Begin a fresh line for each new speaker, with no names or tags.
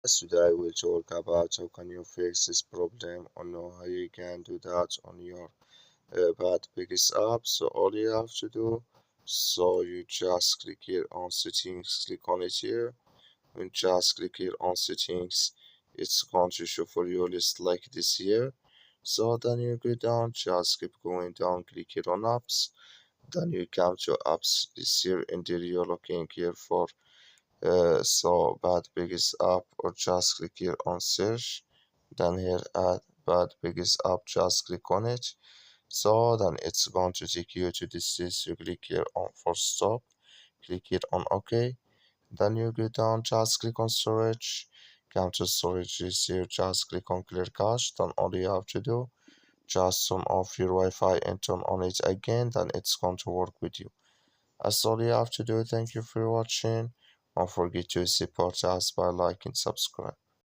Today we'll talk about how can you fix this problem or know how you can do that on your bad biggest app. So all you have to do, so you just click here on settings, click on it here, and just click here on settings. It's going to show for you a list like this here. So then you go down, just keep going down, click here on apps. Then you come to apps this here, and there you're looking here for so bad biggest app, or just click here on search, then here add bad biggest app, just click on it. So then it's going to take you to this list. You click here on for stop, click here on OK, then you go down, just click on storage, come to storage is here, just click on clear cache. Then all you have to do, just turn off your Wi-Fi and turn on it again, then it's going to work with you. That's all you have to do. Thank you for watching. Don't forget to support us by liking, subscribe.